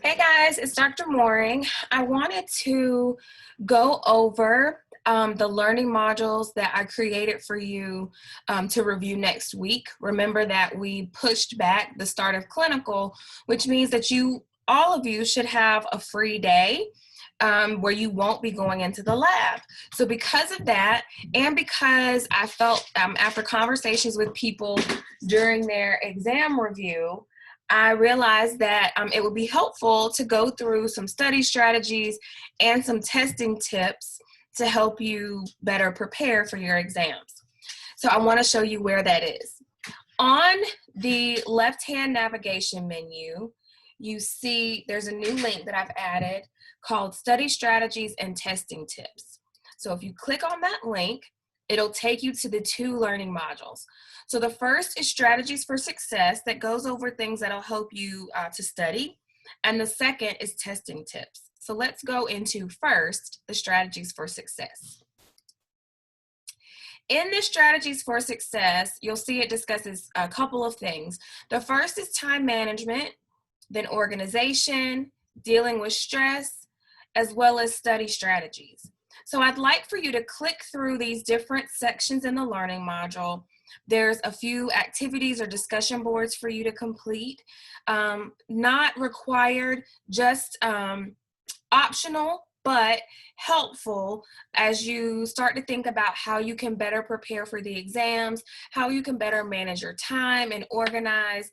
Hey guys, it's Dr. Mooring. I wanted to go over the learning modules that I created for you to review next week. Remember that we pushed back the start of clinical, which means that all of you should have a free day where you won't be going into the lab. So because of that, and because I felt after conversations with people during their exam review, I realized that it would be helpful to go through some study strategies and some testing tips to help you better prepare for your exams. So I want to show you where that is. On the left-hand navigation menu, you see there's a new link that I've added called Study Strategies and Testing Tips. So if you click on that link, it'll take you to the two learning modules. So the first is Strategies for Success, that goes over things that'll help you to study. And the second is Testing Tips. So let's go into first the Strategies for Success. In the Strategies for Success, you'll see it discusses a couple of things. The first is time management, then organization, dealing with stress, as well as study strategies. So I'd like for you to click through these different sections in the learning module. There's a few activities or discussion boards for you to complete. Not required, just optional, but helpful as you start to think about how you can better prepare for the exams, how you can better manage your time and organize,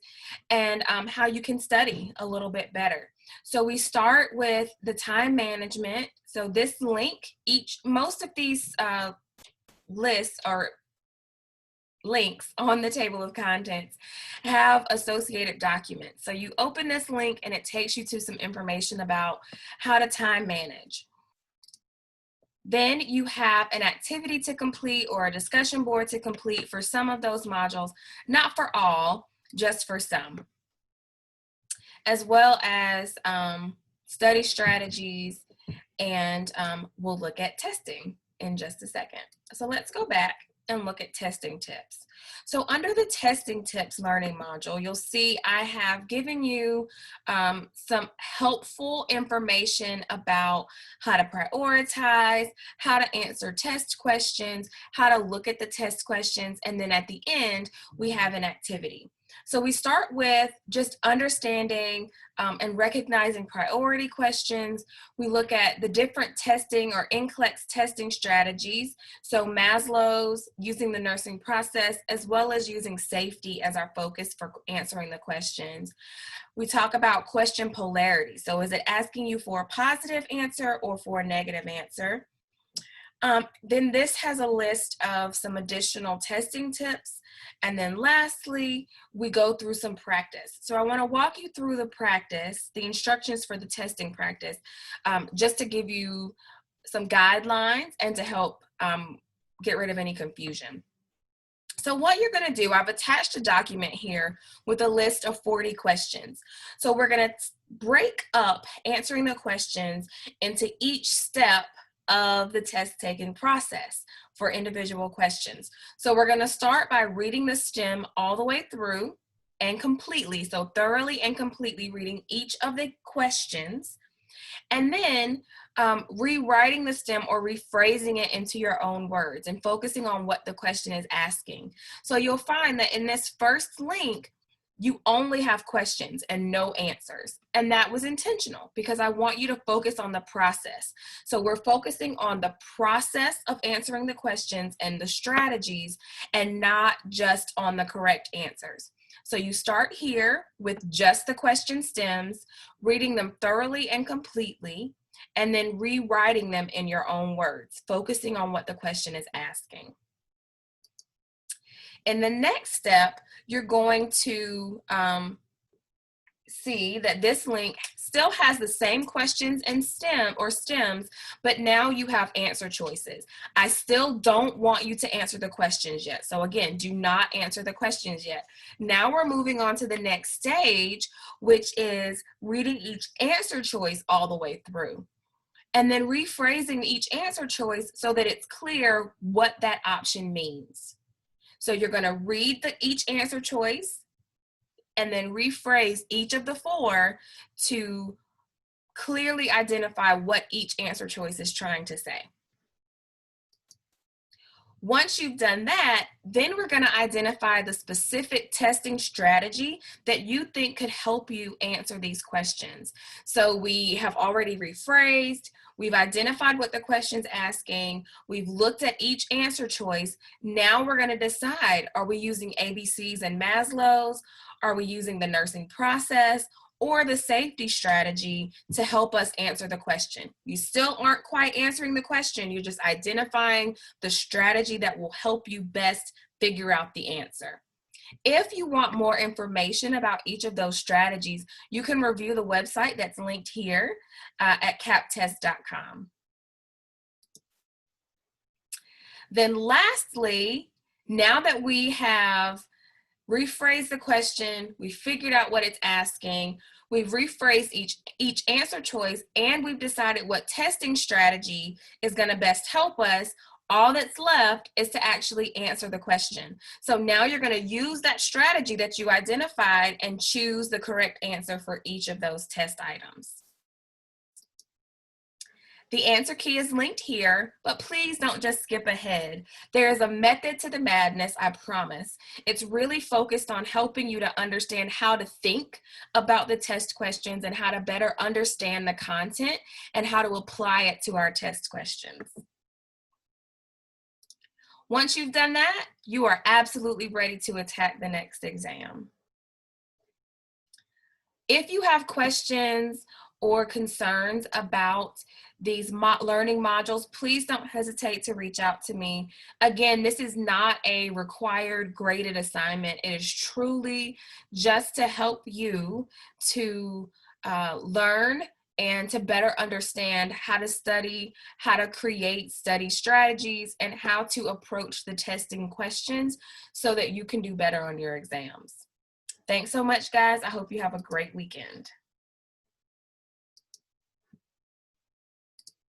and how you can study a little bit better. So we start with the time management. So this link, most of these lists or links on the table of contents have associated documents. So you open this link and it takes you to some information about how to time manage. Then you have an activity to complete or a discussion board to complete for some of those modules, not for all, just for some, as well as study strategies, and we'll look at testing in just a second. So let's go back and look at testing tips. So under the testing tips learning module, you'll see I have given you some helpful information about how to prioritize, how to answer test questions, how to look at the test questions, and then at the end, we have an activity. So we start with just understanding and recognizing priority questions. We look at the different testing or NCLEX testing strategies. So Maslow's, using the nursing process, as well as using safety as our focus for answering the questions. We talk about question polarity. So is it asking you for a positive answer or for a negative answer? Then this has a list of some additional testing tips. And then lastly, we go through some practice. So I want to walk you through the practice, the instructions for the testing practice, just to give you some guidelines and to help get rid of any confusion. So what you're going to do, I've attached a document here with a list of 40 questions. So we're going to break up answering the questions into each step of the test taking process for individual questions. So we're going to start by reading the STEM all the way through and completely, so thoroughly and completely reading each of the questions, and then rewriting the STEM or rephrasing it into your own words and focusing on what the question is asking. So you'll find that in this first link, you only have questions and no answers. And that was intentional because I want you to focus on the process. So we're focusing on the process of answering the questions and the strategies and not just on the correct answers. So you start here with just the question stems, reading them thoroughly and completely, and then rewriting them in your own words, focusing on what the question is asking. In the next step, you're going to see that this link still has the same questions and stems, but now you have answer choices. I still don't want you to answer the questions yet. So again, do not answer the questions yet. Now we're moving on to the next stage, which is reading each answer choice all the way through, and then rephrasing each answer choice so that it's clear what that option means. So you're going to read each answer choice, and then rephrase each of the 4 to clearly identify what each answer choice is trying to say. Once you've done that, then we're going to identify the specific testing strategy that you think could help you answer these questions. So we have already rephrased, we've identified what the question's asking, we've looked at each answer choice. Now we're going to decide, are we using ABCs and Maslow's? Are we using the nursing process or the safety strategy to help us answer the question? You still aren't quite answering the question, you're just identifying the strategy that will help you best figure out the answer. If you want more information about each of those strategies, you can review the website that's linked here at captest.com. Then lastly, now that we have rephrased the question, we figured out what it's asking, we've rephrased each answer choice, and we've decided what testing strategy is going to best help us, all that's left is to actually answer the question. So now you're going to use that strategy that you identified and choose the correct answer for each of those test items. The answer key is linked here, but please don't just skip ahead. There is a method to the madness, I promise. It's really focused on helping you to understand how to think about the test questions and how to better understand the content and how to apply it to our test questions. Once you've done that, you are absolutely ready to attack the next exam. If you have questions or concerns about these learning modules, please don't hesitate to reach out to me. Again, this is not a required graded assignment. It is truly just to help you to learn and to better understand how to study, how to create study strategies, and how to approach the testing questions so that you can do better on your exams. Thanks so much, guys. I hope you have a great weekend.